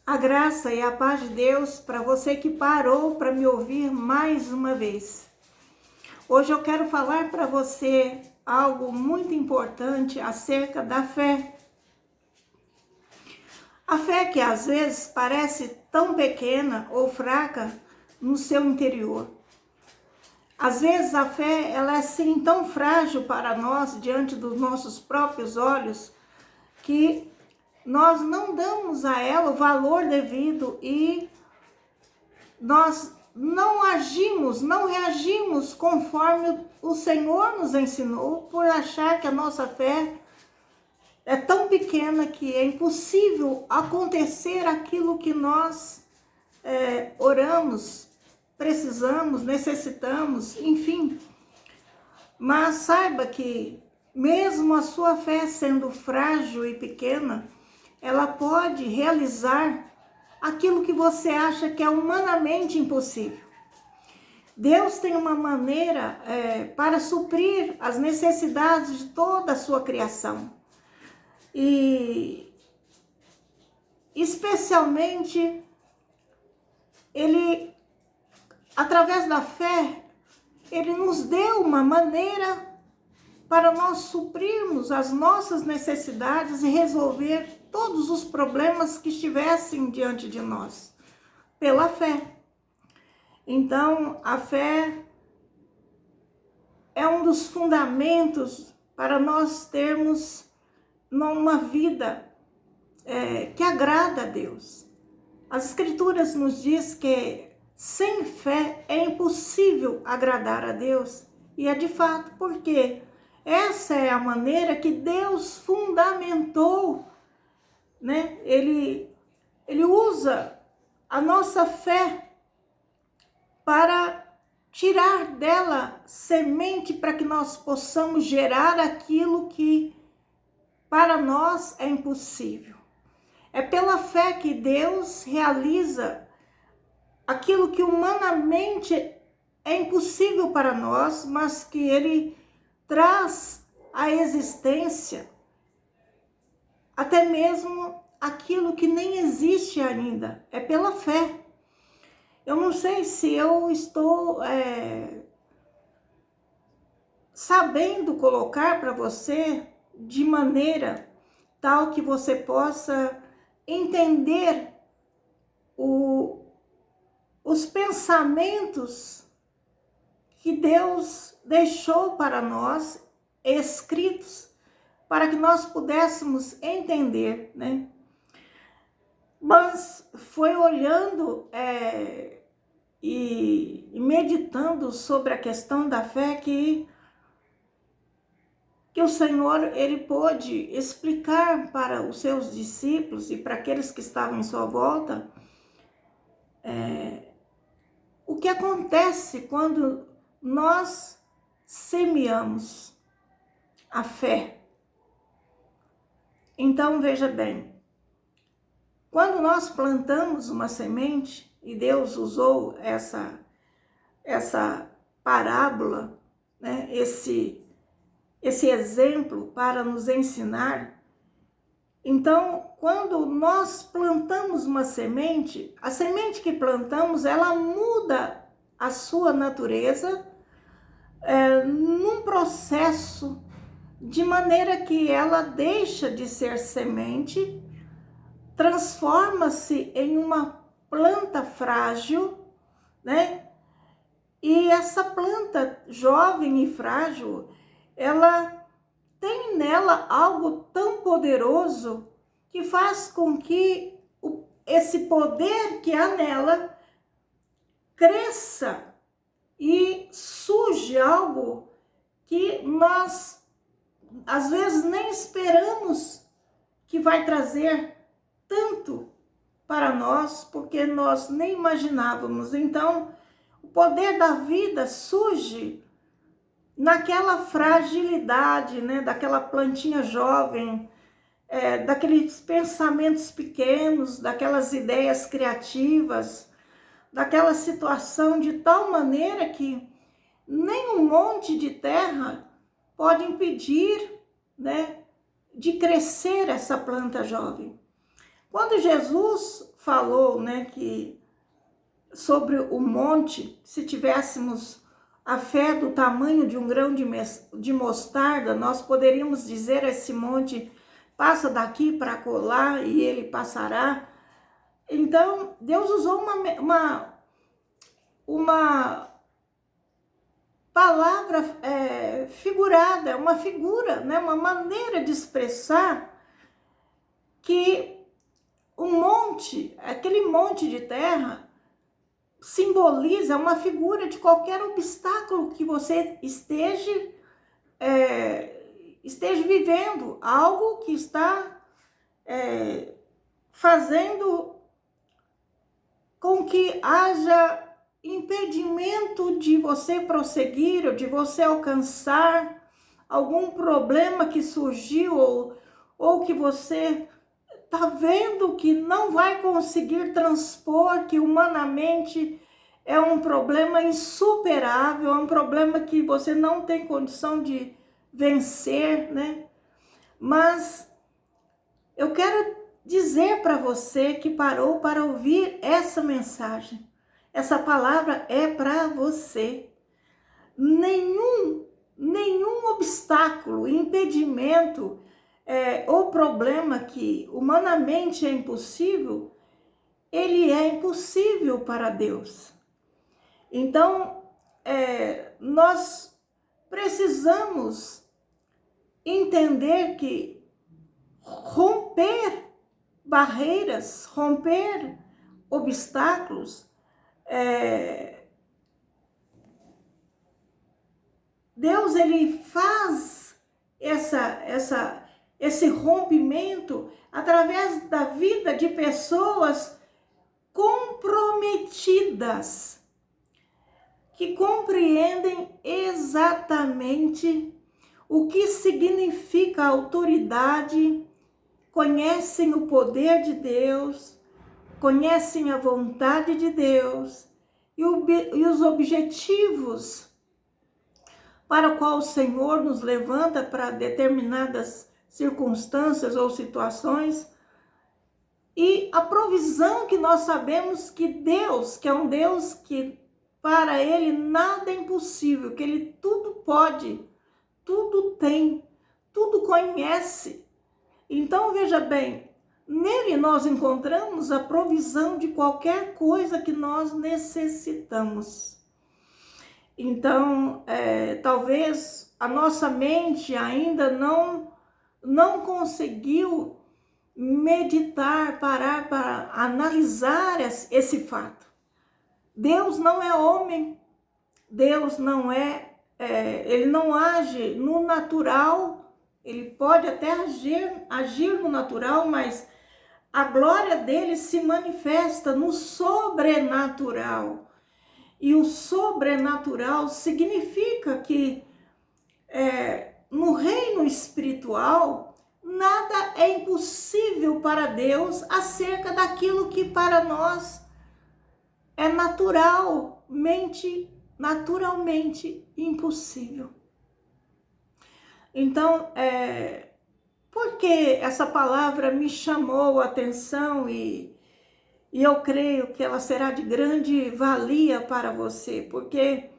A graça e a paz de Deus para você que parou para me ouvir mais uma vez. Hoje eu quero falar para você algo muito importante acerca da fé. A fé que às vezes parece tão pequena ou fraca no seu interior. Às vezes a fé ela é assim tão frágil para nós diante dos nossos próprios olhos que nós não damos a ela o valor devido e nós não agimos, não reagimos conforme o Senhor nos ensinou, por achar que a nossa fé é tão pequena que é impossível acontecer aquilo que nós oramos, precisamos, necessitamos, enfim. Mas saiba que mesmo a sua fé sendo frágil e pequena, ela pode realizar aquilo que você acha que é humanamente impossível. Deus tem uma maneira para suprir as necessidades de toda a sua criação. E especialmente, Ele, através da fé, Ele nos deu uma maneira para nós suprirmos as nossas necessidades e resolver todos os problemas que estivessem diante de nós, pela fé. Então, a fé é um dos fundamentos para nós termos uma vida que agrada a Deus. As Escrituras nos diz que sem fé é impossível agradar a Deus, e é de fato, porque essa é a maneira que Deus fundamentou, né? Ele usa a nossa fé para tirar dela semente para que nós possamos gerar aquilo que para nós é impossível. É pela fé que Deus realiza aquilo que humanamente é impossível para nós, mas que Ele traz à existência até mesmo aquilo que nem existe ainda. É pela fé. Eu não sei se eu estou sabendo colocar para você de maneira tal que você possa entender os pensamentos que Deus deixou para nós, escritos, para que nós pudéssemos entender, né? Mas foi olhando e meditando sobre a questão da fé que o Senhor, Ele pôde explicar para os seus discípulos e para aqueles que estavam em sua volta o que acontece quando nós semeamos a fé. Então, veja bem, quando nós plantamos uma semente, e Deus usou essa parábola, né, esse exemplo para nos ensinar. Então, quando nós plantamos uma semente, a semente que plantamos, ela muda a sua natureza num processo de maneira que ela deixa de ser semente, transforma-se em uma planta frágil, né? E essa planta jovem e frágil, ela tem nela algo tão poderoso que faz com que esse poder que há nela cresça e surge algo que nós às vezes nem esperamos que vai trazer tanto para nós, porque nós nem imaginávamos. Então, o poder da vida surge naquela fragilidade, né, daquela plantinha jovem, daqueles pensamentos pequenos, daquelas ideias criativas, daquela situação de tal maneira que nem um monte de terra pode impedir, né, de crescer essa planta jovem. Quando Jesus falou, né, que sobre o monte, se tivéssemos a fé do tamanho de um grão de mostarda, nós poderíamos dizer a esse monte, passa daqui para colar e ele passará. Então, Deus usou uma palavra figurada, uma figura, né? Uma maneira de expressar que o monte, aquele monte de terra, simboliza uma figura de qualquer obstáculo que você esteja vivendo, algo que está fazendo com que haja impedimento de você prosseguir, ou de você alcançar algum problema que surgiu, ou que você está vendo que não vai conseguir transpor, que humanamente é um problema insuperável, é um problema que você não tem condição de vencer, né? Mas eu quero dizer para você que parou para ouvir essa mensagem. Essa palavra é para você. Nenhum obstáculo, impedimento ou problema que humanamente é impossível, ele é impossível para Deus. Então, nós precisamos entender que romper barreiras, romper obstáculos, Deus, ele faz esse rompimento através da vida de pessoas comprometidas, que compreendem exatamente o que significa autoridade, conhecem o poder de Deus, conhecem a vontade de Deus e os objetivos para o qual o Senhor nos levanta para determinadas circunstâncias ou situações, e a provisão que nós sabemos que Deus, que é um Deus que para Ele nada é impossível, que Ele tudo pode, tudo tem, tudo conhece. Então veja bem, nele nós encontramos a provisão de qualquer coisa que nós necessitamos. Então, talvez a nossa mente ainda não conseguiu meditar, parar para analisar esse fato. Deus não é homem, Deus não ele não age no natural, ele pode até agir no natural, mas a glória dele se manifesta no sobrenatural. E o sobrenatural significa que no reino espiritual, nada é impossível para Deus acerca daquilo que para nós é naturalmente impossível. Então, por que essa palavra me chamou a atenção e eu creio que ela será de grande valia para você, porque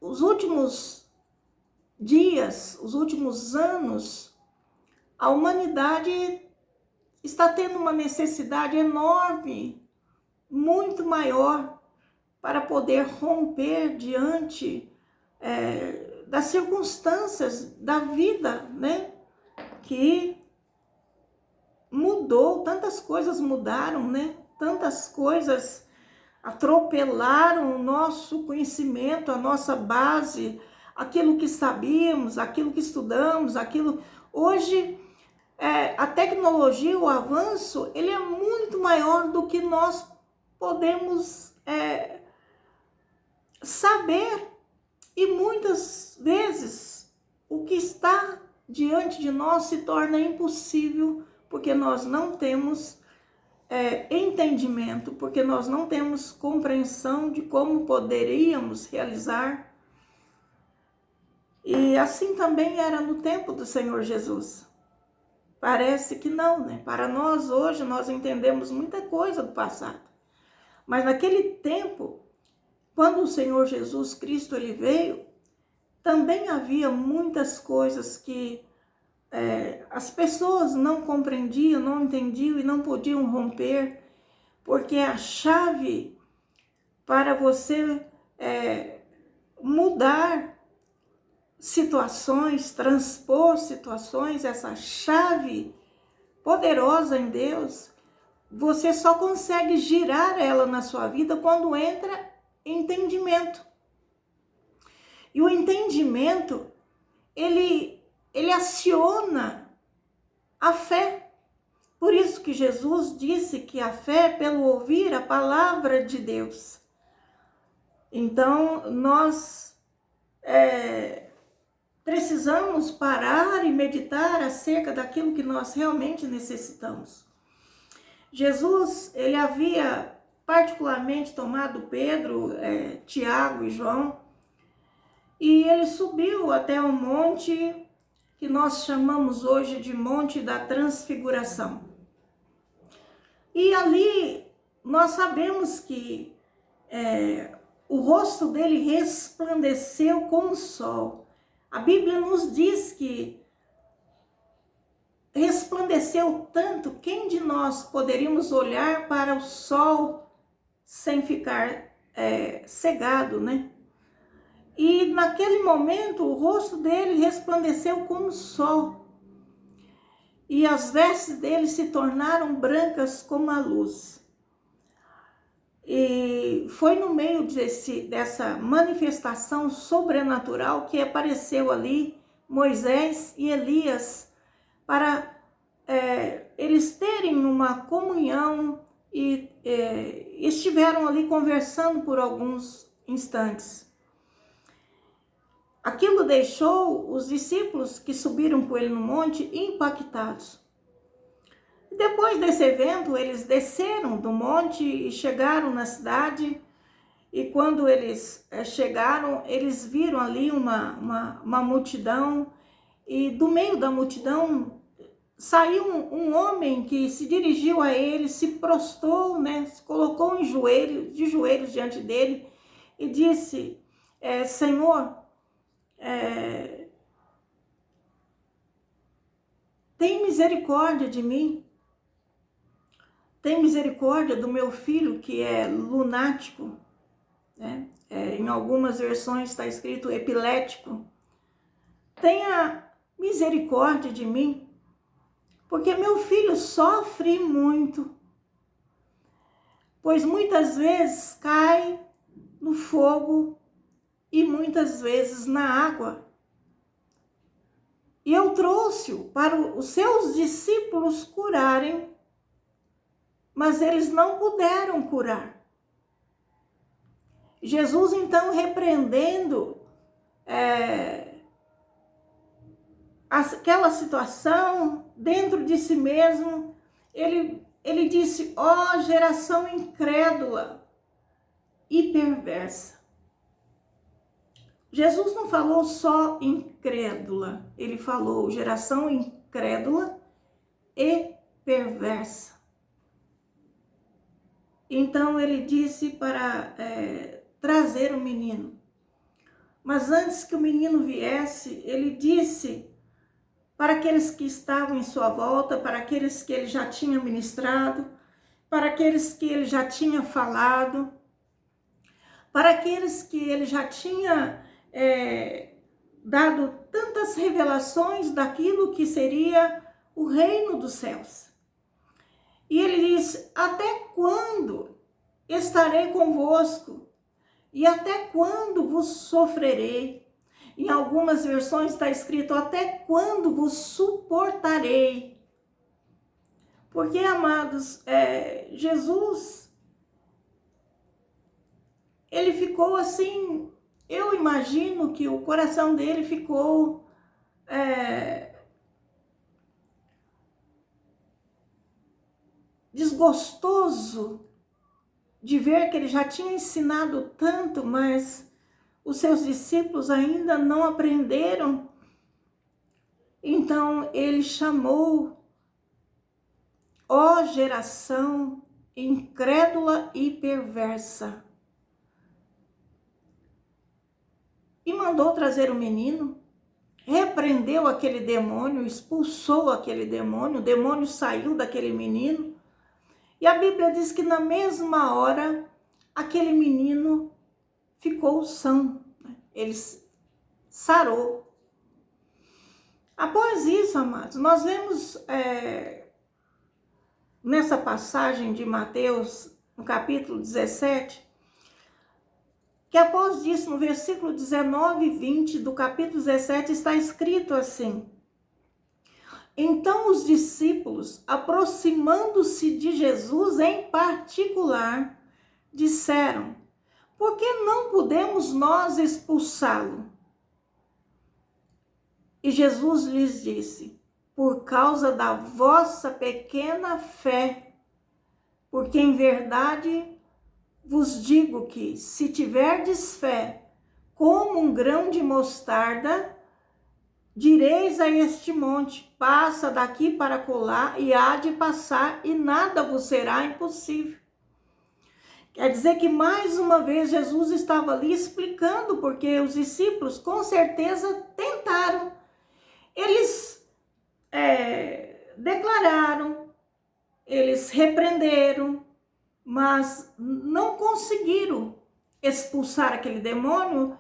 os últimos dias, os últimos anos, a humanidade está tendo uma necessidade enorme, muito maior, para poder romper diante das circunstâncias da vida, né? Que mudou, tantas coisas mudaram, né? Tantas coisas atropelaram o nosso conhecimento, a nossa base, aquilo que sabíamos, aquilo que estudamos, aquilo... Hoje, a tecnologia, o avanço, ele é muito maior do que nós podemos saber. E muitas vezes, o que está diante de nós se torna impossível, porque nós não temos entendimento, porque nós não temos compreensão de como poderíamos realizar. E assim também era no tempo do Senhor Jesus. Parece que não, né? Para nós hoje, nós entendemos muita coisa do passado. Mas naquele tempo, quando o Senhor Jesus Cristo ele veio, também havia muitas coisas que as pessoas não compreendiam, não entendiam e não podiam romper, porque a chave para você mudar situações, transpor situações, essa chave poderosa em Deus, você só consegue girar ela na sua vida quando entra entendimento. E o entendimento, ele aciona a fé. Por isso que Jesus disse que a fé é pelo ouvir a palavra de Deus. Então, nós precisamos parar e meditar acerca daquilo que nós realmente necessitamos. Jesus, ele havia particularmente tomado Pedro, Tiago e João, e ele subiu até o monte que nós chamamos hoje de Monte da Transfiguração. E ali nós sabemos que o rosto dele resplandeceu como o sol. A Bíblia nos diz que resplandeceu tanto, quem de nós poderíamos olhar para o sol sem ficar cegado, né? E naquele momento o rosto dele resplandeceu como o sol. E as vestes dele se tornaram brancas como a luz. E foi no meio dessa manifestação sobrenatural que apareceu ali Moisés e Elias para eles terem uma comunhão e estiveram ali conversando por alguns instantes. Aquilo deixou os discípulos que subiram com ele no monte impactados. Depois desse evento, eles desceram do monte e chegaram na cidade. E quando eles chegaram, eles viram ali uma multidão. E do meio da multidão saiu um homem que se dirigiu a ele, se prostrou, né, se colocou de joelhos diante dele e disse: Senhor, tem misericórdia de mim. Tem misericórdia do meu filho que é lunático, né? Em algumas versões está escrito epilético. Tenha misericórdia de mim, porque meu filho sofre muito, pois muitas vezes cai no fogo e muitas vezes na água. E eu trouxe-o para os seus discípulos curarem, mas eles não puderam curar. Jesus, então, repreendendo aquela situação dentro de si mesmo, ele disse: ó geração incrédula e perversa. Jesus não falou só incrédula, ele falou geração incrédula e perversa. Então ele disse para trazer o menino. Mas antes que o menino viesse, ele disse para aqueles que estavam em sua volta, para aqueles que ele já tinha ministrado, para aqueles que ele já tinha falado, para aqueles que ele já tinha dado tantas revelações daquilo que seria o reino dos céus. E ele disse: até quando estarei convosco? E até quando vos sofrerei? Em algumas versões está escrito: até quando vos suportarei? Porque, amados, Jesus, ele ficou assim, eu imagino que o coração dele ficou desgostoso de ver que ele já tinha ensinado tanto, mas os seus discípulos ainda não aprenderam. Então ele chamou Ó geração incrédula e perversa. E mandou trazer o menino, repreendeu aquele demônio, expulsou aquele demônio, o demônio saiu daquele menino. E a Bíblia diz que na mesma hora, aquele menino ficou são, ele sarou. Após isso, amados, nós vemos nessa passagem de Mateus, no capítulo 17, que após disso, no versículo 19 e 20 do capítulo 17, está escrito assim: então os discípulos, aproximando-se de Jesus em particular, disseram: por que não podemos nós expulsá-lo? E Jesus lhes disse: por causa da vossa pequena fé, porque em verdade vos digo que, se tiverdes fé como um grão de mostarda, direis a este monte: passa daqui para colar, e há de passar, e nada vos será impossível. Quer dizer que mais uma vez Jesus estava ali explicando, porque os discípulos com certeza tentaram. Eles declararam, eles repreenderam, mas não conseguiram expulsar aquele demônio,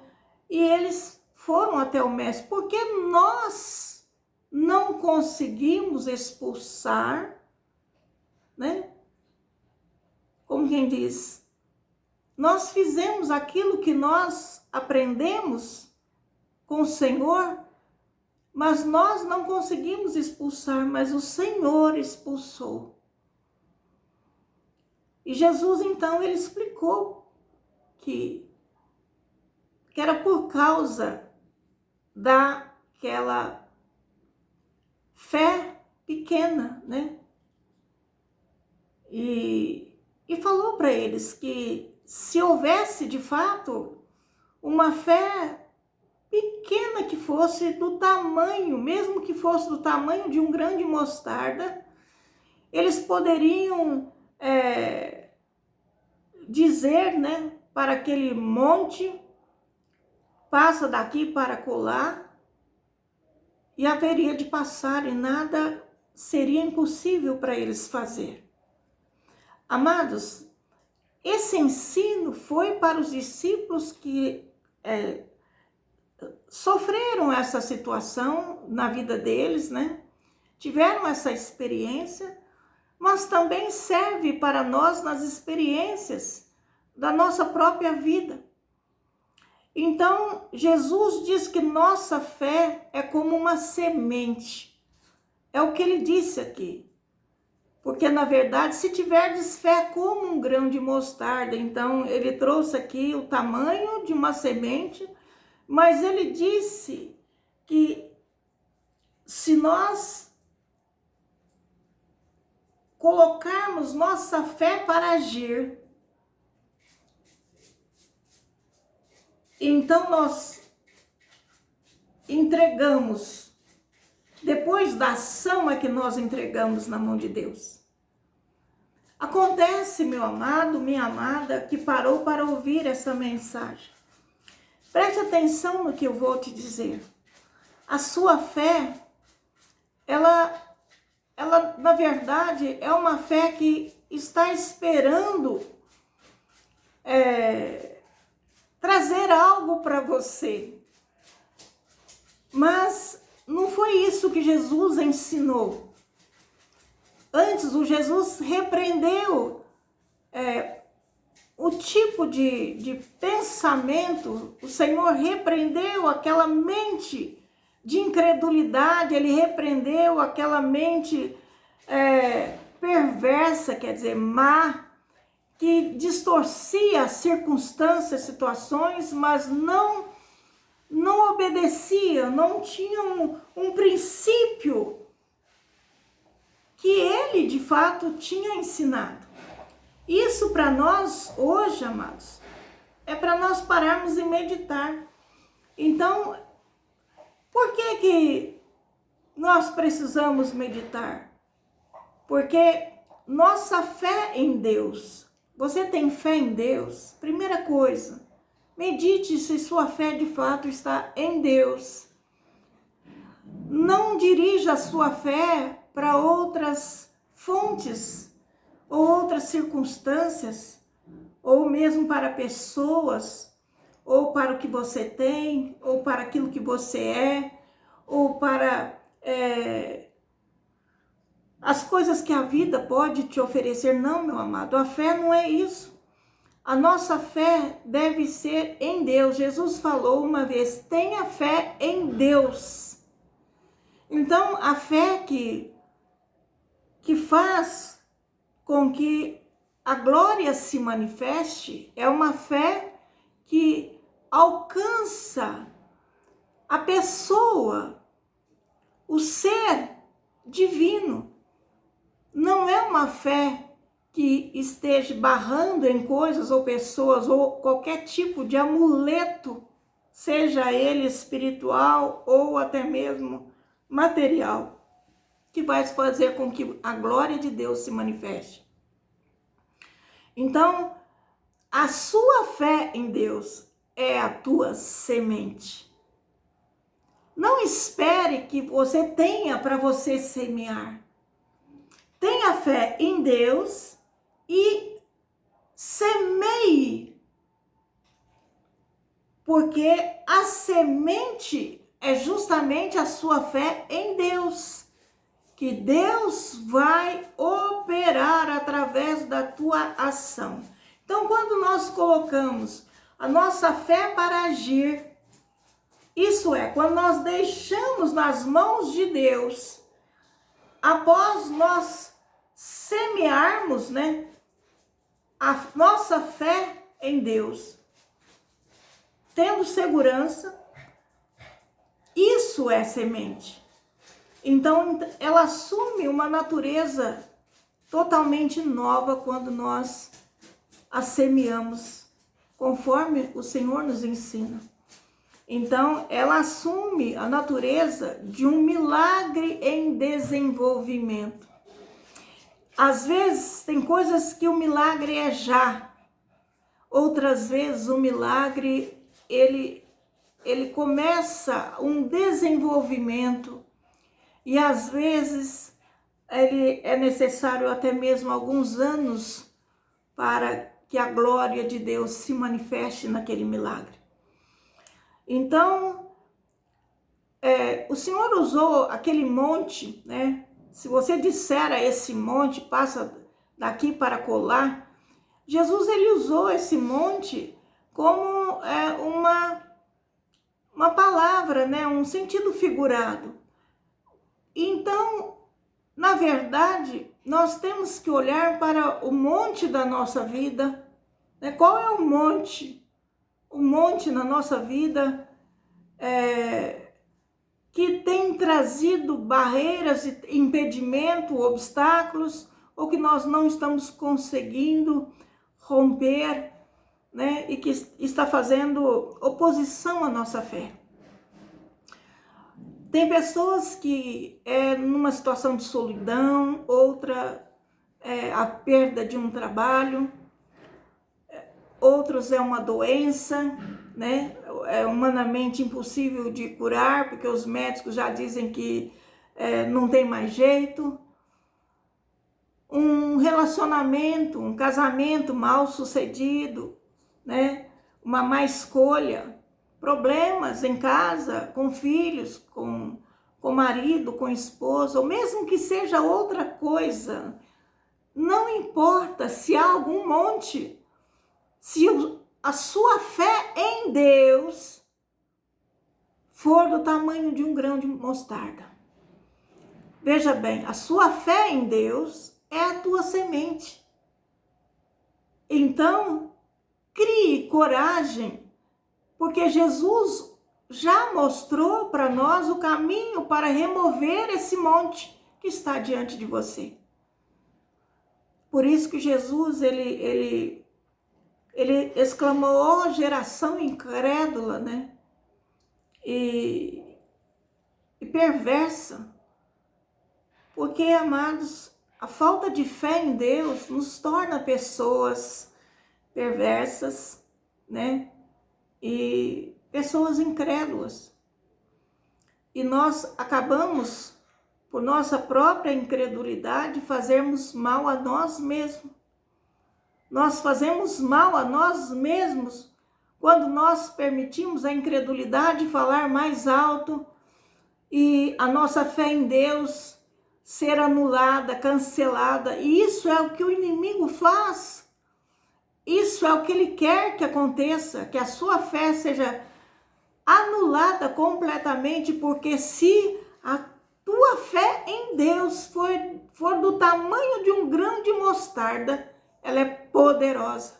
e eles foram até o mestre. Porque nós não conseguimos expulsar, né? Como quem diz, nós fizemos aquilo que nós aprendemos com o Senhor, mas nós não conseguimos expulsar, mas o Senhor expulsou. E Jesus, então, ele explicou que era por causa daquela fé pequena, né? E falou para eles que se houvesse, de fato, uma fé pequena que fosse do tamanho, mesmo que fosse do tamanho de um grão de mostarda, eles poderiam dizer, né, para aquele monte: passa daqui para colar, e haveria de passar, e nada seria impossível para eles fazer. Amados, esse ensino foi para os discípulos que sofreram essa situação na vida deles, né? Tiveram essa experiência, mas também serve para nós nas experiências da nossa própria vida. Então, Jesus diz que nossa fé é como uma semente. É o que ele disse aqui. Porque, na verdade, se tiverdes fé como um grão de mostarda, então ele trouxe aqui o tamanho de uma semente, mas ele disse que se nós colocarmos nossa fé para agir, então nós entregamos, depois da ação é que nós entregamos na mão de Deus. Acontece, meu amado, minha amada, que parou para ouvir essa mensagem. Preste atenção no que eu vou te dizer. A sua fé, ela na verdade, é uma fé que está esperando trazer algo para você. Mas não foi isso que Jesus ensinou. Antes, o Jesus repreendeu o tipo de pensamento, o Senhor repreendeu aquela mente de incredulidade, ele repreendeu aquela mente perversa, quer dizer, má, que distorcia circunstâncias, situações, mas não obedecia, não tinha um princípio que ele, de fato, tinha ensinado. Isso para nós, hoje, amados, é para nós pararmos e meditar. Então, por que nós precisamos meditar? Porque nossa fé em Deus. Você tem fé em Deus? Primeira coisa, medite se sua fé de fato está em Deus. Não dirija a sua fé para outras fontes, ou outras circunstâncias, ou mesmo para pessoas, ou para o que você tem, ou para aquilo que você é, ou para as coisas que a vida pode te oferecer. Não, meu amado, a fé não é isso. A nossa fé deve ser em Deus. Jesus falou uma vez, tenha fé em Deus. Então, a fé que faz com que a glória se manifeste é uma fé que alcança a pessoa, o ser divino. Não é uma fé que esteja barrando em coisas ou pessoas ou qualquer tipo de amuleto, seja ele espiritual ou até mesmo material, que vai fazer com que a glória de Deus se manifeste. Então, a sua fé em Deus é a tua semente. Não espere que você tenha para você semear. Tenha fé em Deus e semeie, porque a semente é justamente a sua fé em Deus, que Deus vai operar através da tua ação. Então, quando nós colocamos a nossa fé para agir, isso é, quando nós deixamos nas mãos de Deus, após nós semearmos, né, a nossa fé em Deus, tendo segurança, isso é semente. Então, ela assume uma natureza totalmente nova quando nós a semeamos, conforme o Senhor nos ensina. Então, ela assume a natureza de um milagre em desenvolvimento. Às vezes, tem coisas que o milagre é já. Outras vezes, o milagre, ele começa um desenvolvimento. E às vezes, ele é necessário até mesmo alguns anos para que a glória de Deus se manifeste naquele milagre. Então, o Senhor usou aquele monte, né? Se você disser a esse monte, passa daqui para colar, Jesus ele usou esse monte como uma palavra, né? Um sentido figurado. Então, na verdade, nós temos que olhar para o monte da nossa vida, né? Qual é o monte? O monte na nossa vida que tem trazido barreiras, impedimento, obstáculos, ou que nós não estamos conseguindo romper, né? E que está fazendo oposição à nossa fé. Tem pessoas que numa situação de solidão, outra a perda de um trabalho, outros é uma doença, né? É humanamente impossível de curar, porque os médicos já dizem que não tem mais jeito. Um relacionamento, um casamento mal sucedido, né? Uma má escolha, problemas em casa, com filhos, com marido, com esposa, ou mesmo que seja outra coisa, não importa se há algum monte, se a sua fé em Deus for do tamanho de um grão de mostarda. Veja bem, a sua fé em Deus é a tua semente. Então, crie coragem, porque Jesus já mostrou para nós o caminho para remover esse monte que está diante de você. Por isso que Jesus, ele exclamou, ó geração incrédula, né? E perversa. Porque, amados, A falta de fé em Deus nos torna pessoas perversas, né? E pessoas incrédulas. E nós acabamos, por nossa própria incredulidade, fazermos mal a nós mesmos. Nós fazemos mal a nós mesmos quando nós permitimos a incredulidade falar mais alto e a nossa fé em Deus ser anulada, cancelada. E isso é o que o inimigo faz. Isso é o que ele quer que aconteça, que a sua fé seja anulada completamente, porque se a tua fé em Deus for do tamanho de um grão de mostarda, ela é poderosa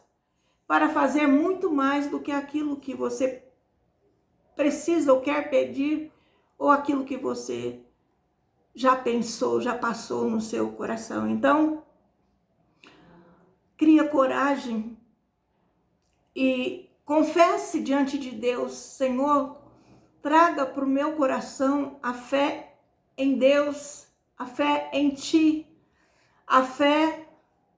para fazer muito mais do que aquilo que você precisa ou quer pedir, ou aquilo que você já pensou, já passou no seu coração. Então, cria coragem e confesse diante de Deus: Senhor, traga para o meu coração a fé em Deus, a fé em Ti, a fé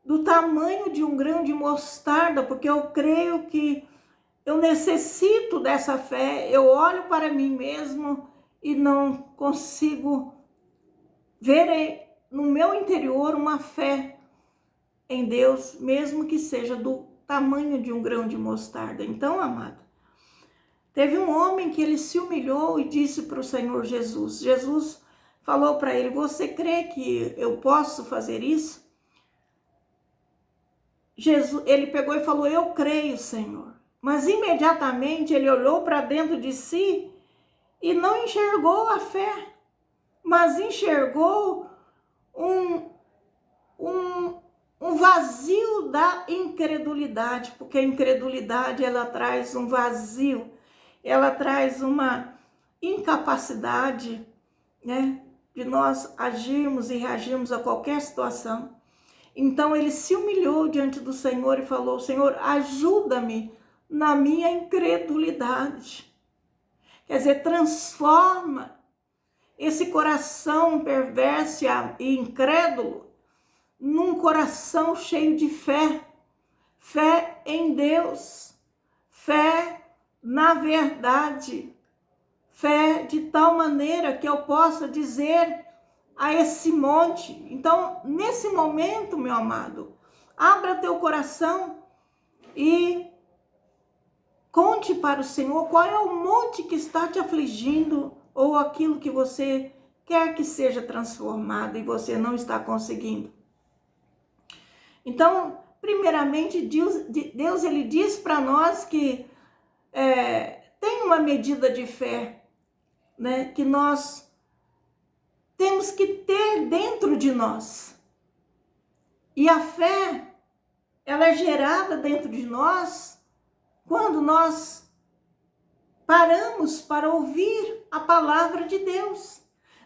do tamanho de um grão de mostarda, porque eu creio que eu necessito dessa fé. Eu olho para mim mesmo e não consigo ver no meu interior uma fé em Deus, mesmo que seja do tamanho de um grão de mostarda. Então, amado, teve um homem que ele se humilhou e disse para o Senhor Jesus. Jesus falou para ele: você crê que eu posso fazer isso? Ele pegou e falou: eu creio, Senhor. Mas imediatamente ele olhou para dentro de si e não enxergou a fé, mas enxergou um vazio da incredulidade, porque a incredulidade, ela traz um vazio, ela traz uma incapacidade, né, de nós agirmos e reagirmos a qualquer situação. Então ele se humilhou diante do Senhor e falou: Senhor, ajuda-me na minha incredulidade. Quer dizer, transforma esse coração perverso e incrédulo num coração cheio de fé. Fé em Deus, fé na verdade, fé de tal maneira que eu possa dizer a esse monte. Então, nesse momento, meu amado, abra teu coração e conte para o Senhor qual é o monte que está te afligindo, ou aquilo que você quer que seja transformado e você não está conseguindo. Então, primeiramente, Deus ele diz para nós que tem uma medida de fé, né, que nós temos que ter dentro de nós. E a fé, ela é gerada dentro de nós quando nós paramos para ouvir a palavra de Deus.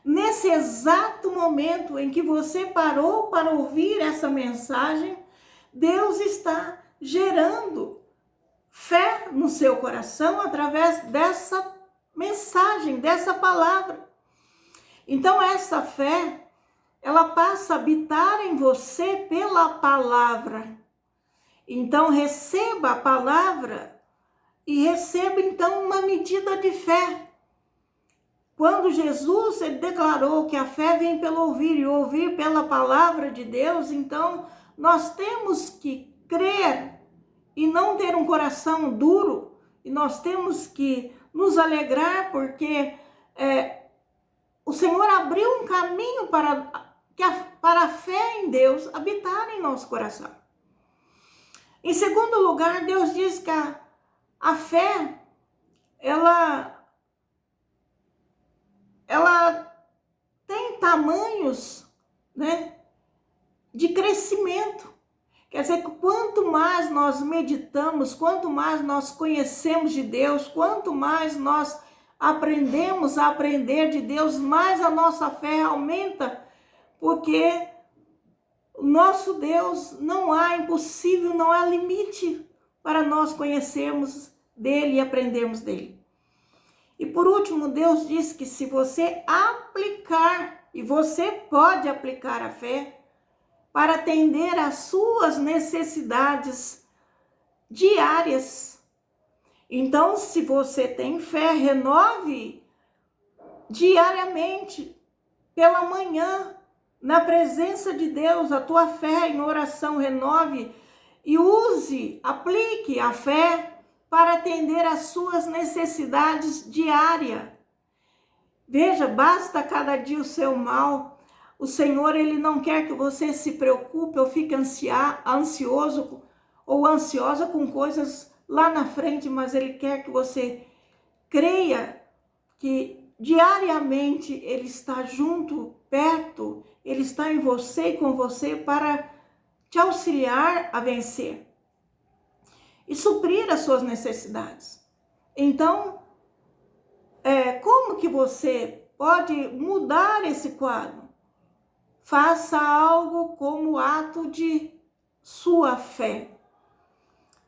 Nesse exato momento em que você parou para ouvir essa mensagem, Deus está gerando fé no seu coração através dessa mensagem, dessa palavra. Então essa fé, ela passa a habitar em você pela palavra. Então receba a palavra e receba então uma medida de fé. Quando Jesus ele declarou que a fé vem pelo ouvir e ouvir pela palavra de Deus, então nós temos que crer e não ter um coração duro, e nós temos que nos alegrar porque o Senhor abriu um caminho para a fé em Deus habitar em nosso coração. Em segundo lugar, Deus diz que a fé, ela tem tamanhos, né, de crescimento. Quer dizer que quanto mais nós meditamos, quanto mais nós conhecemos de Deus, quanto mais nós aprendemos a aprender de Deus, mais a nossa fé aumenta, porque o nosso Deus não há impossível, não há limite para nós conhecermos dele e aprendermos dele. E por último, Deus diz que se você aplicar, e você pode aplicar a fé, para atender às suas necessidades diárias. Então, se você tem fé, renove diariamente, pela manhã, na presença de Deus, a tua fé em oração, renove e use, aplique a fé para atender às suas necessidades diárias. Veja, basta cada dia o seu mal. O Senhor, Ele não quer que você se preocupe ou fique ansioso ou ansiosa com coisas lá na frente, mas Ele quer que você creia que diariamente Ele está junto, perto, Ele está em você e com você para te auxiliar a vencer e suprir as suas necessidades. Então, como que você pode mudar esse quadro? Faça algo como ato de sua fé.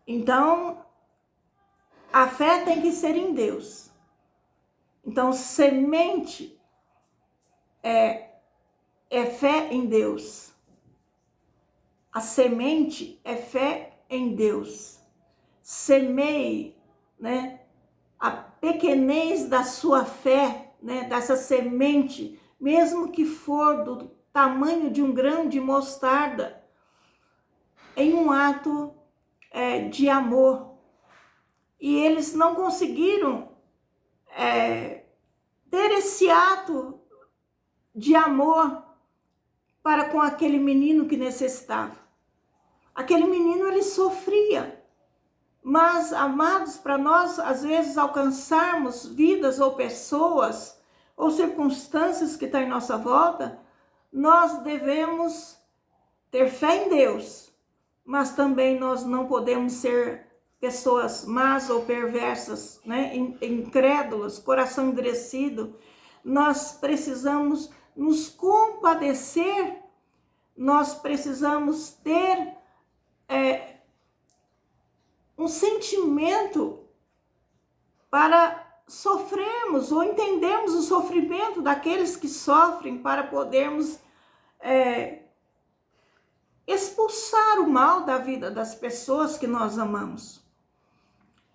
Então, a fé tem que ser em Deus. Então, semente é fé em Deus. A semente é fé em Deus. Semeie, né, a pequenez da sua fé, né, dessa semente, mesmo que for do tamanho de um grão de mostarda, em um ato de amor. E eles não conseguiram ter esse ato de amor para com aquele menino que necessitava. Aquele menino, ele sofria. Mas, amados, para nós, às vezes, alcançarmos vidas ou pessoas ou circunstâncias que estão em nossa volta, nós devemos ter fé em Deus, mas também nós não podemos ser pessoas más ou perversas, né? Incrédulas, coração endurecido. Nós precisamos nos compadecer, nós precisamos ter um sentimento para sofrermos ou entendermos o sofrimento daqueles que sofrem, para podermos expulsar o mal da vida das pessoas que nós amamos.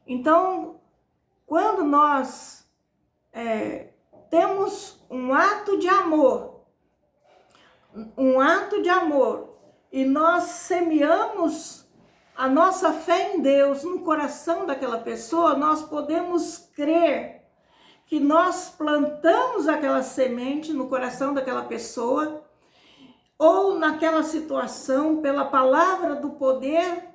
Então, quando nós temos um ato de amor, e nós semeamos a nossa fé em Deus no coração daquela pessoa, nós podemos crer que nós plantamos aquela semente no coração daquela pessoa, ou naquela situação, pela palavra do poder,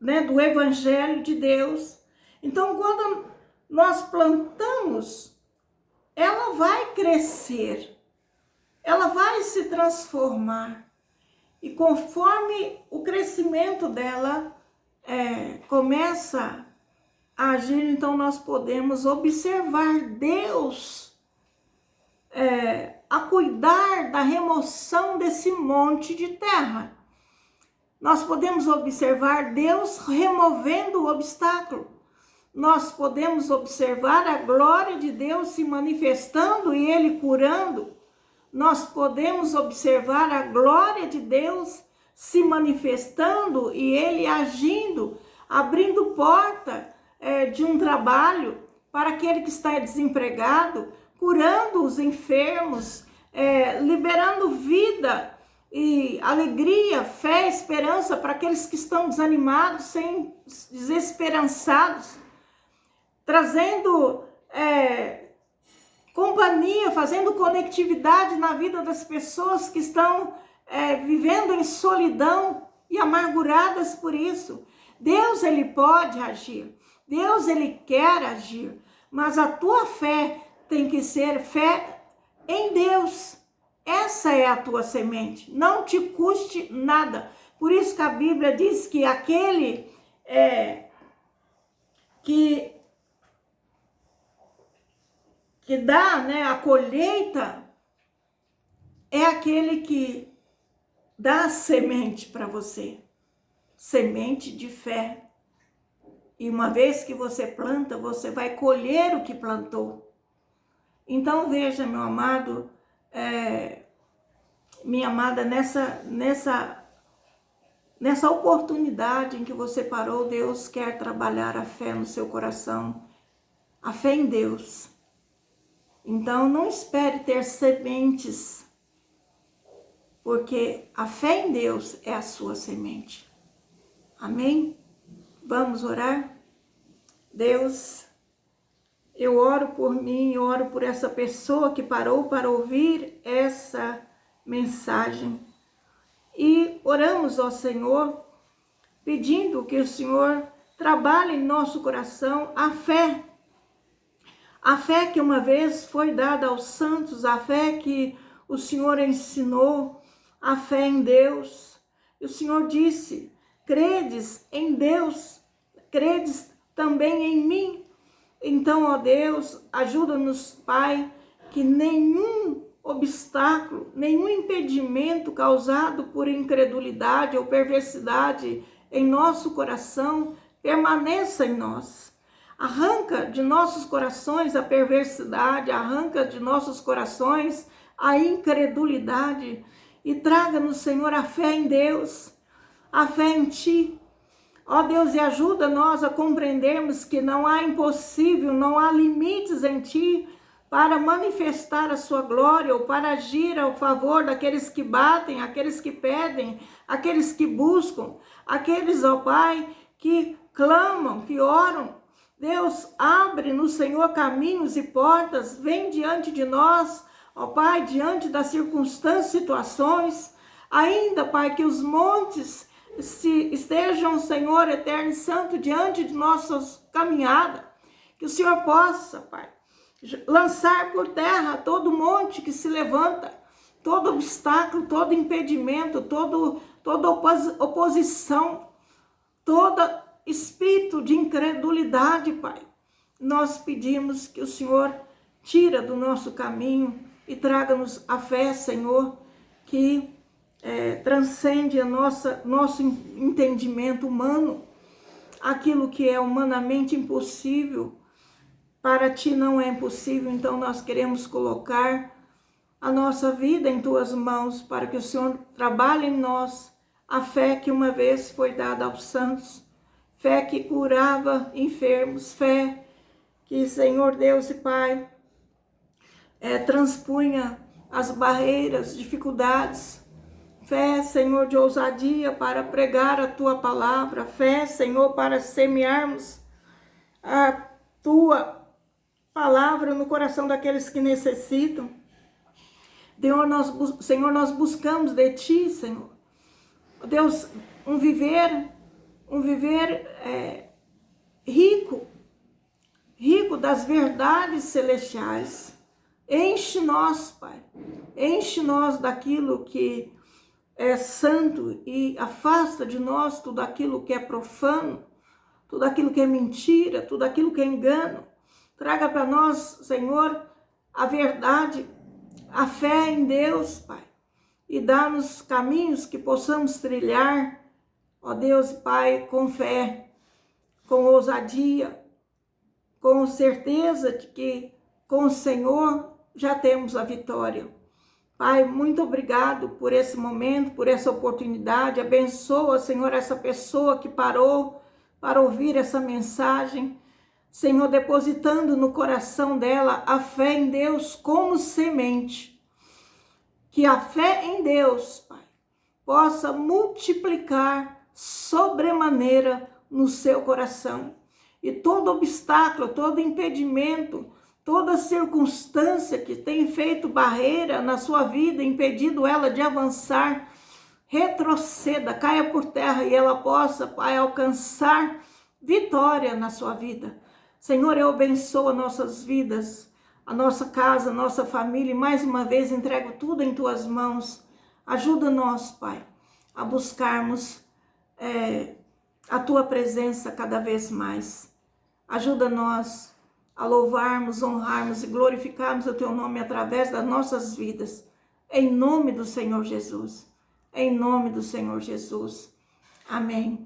né, do Evangelho de Deus. Então, quando nós plantamos, ela vai crescer, ela vai se transformar. E conforme o crescimento dela começa a agir, então nós podemos observar Deus a cuidar da remoção desse monte de terra. Nós podemos observar Deus removendo o obstáculo. Nós podemos observar a glória de Deus se manifestando e Ele curando. Nós podemos observar a glória de Deus se manifestando e Ele agindo, abrindo porta de um trabalho para aquele que está desempregado, curando os enfermos, liberando vida e alegria, fé, esperança para aqueles que estão desanimados, desesperançados, trazendo companhia, fazendo conectividade na vida das pessoas que estão vivendo em solidão e amarguradas por isso. Deus, Ele pode agir, Deus, Ele quer agir, mas a tua fé tem que ser fé em Deus. Essa é a tua semente, não te custe nada. Por isso que a Bíblia diz que aquele que dá, né, a colheita é aquele que dá a semente para você, semente de fé. E uma vez que você planta, você vai colher o que plantou. Então veja, meu amado, minha amada, nessa oportunidade em que você parou, Deus quer trabalhar a fé no seu coração, a fé em Deus. Então, não espere ter sementes, porque a fé em Deus é a sua semente. Amém? Vamos orar? Deus, eu oro por mim, eu oro por essa pessoa que parou para ouvir essa mensagem. E oramos ao Senhor, pedindo que o Senhor trabalhe em nosso coração a fé. A fé que uma vez foi dada aos santos, a fé que o Senhor ensinou, a fé em Deus. E o Senhor disse, credes em Deus, credes também em mim. Então, ó Deus, ajuda-nos, Pai, que nenhum obstáculo, nenhum impedimento causado por incredulidade ou perversidade em nosso coração permaneça em nós. Arranca de nossos corações a perversidade, arranca de nossos corações a incredulidade e traga-nos, Senhor, a fé em Deus, a fé em Ti. Ó Deus, e ajuda nós a compreendermos que não há impossível, não há limites em Ti para manifestar a Sua glória ou para agir ao favor daqueles que batem, aqueles que pedem, aqueles que buscam, aqueles, ó Pai, que clamam, que oram. Deus, abre no Senhor caminhos e portas, vem diante de nós, ó Pai, diante das circunstâncias, situações, ainda, Pai, que os montes estejam, Senhor eterno e santo, diante de nossas caminhadas, que o Senhor possa, Pai, lançar por terra todo monte que se levanta, todo obstáculo, todo impedimento, toda oposição, todo espírito de incredulidade, Pai. Nós pedimos que o Senhor tira do nosso caminho e traga-nos a fé, Senhor, que transcende nosso entendimento humano. Aquilo que é humanamente impossível, para Ti não é impossível. Então nós queremos colocar a nossa vida em Tuas mãos, para que o Senhor trabalhe em nós a fé que uma vez foi dada aos santos, fé que curava enfermos, fé que, Senhor Deus e Pai, transpunha as barreiras, dificuldades. Fé, Senhor, de ousadia para pregar a Tua palavra. Fé, Senhor, para semearmos a Tua palavra no coração daqueles que necessitam. Senhor, nós buscamos de Ti, Senhor. Deus, um viver rico das verdades celestiais. Enche-nós, Pai. Enche-nós daquilo que é santo e afasta de nós tudo aquilo que é profano, tudo aquilo que é mentira, tudo aquilo que é engano. Traga para nós, Senhor, a verdade, a fé em Deus, Pai. E dá-nos caminhos que possamos trilhar, ó Deus e Pai, com fé, com ousadia, com certeza de que com o Senhor já temos a vitória. Pai, muito obrigado por esse momento, por essa oportunidade. Abençoa, Senhor, essa pessoa que parou para ouvir essa mensagem. Senhor, depositando no coração dela a fé em Deus como semente. Que a fé em Deus, Pai, possa multiplicar sobremaneira no seu coração. E todo obstáculo, todo impedimento, toda circunstância que tem feito barreira na sua vida, impedido ela de avançar, retroceda, caia por terra e ela possa, Pai, alcançar vitória na sua vida. Senhor, eu abençoo as nossas vidas, a nossa casa, a nossa família, e mais uma vez entrego tudo em Tuas mãos. Ajuda-nos, Pai, a buscarmos a Tua presença cada vez mais. Ajuda-nos a louvarmos, honrarmos e glorificarmos o Teu nome através das nossas vidas. Em nome do Senhor Jesus. Em nome do Senhor Jesus. Amém.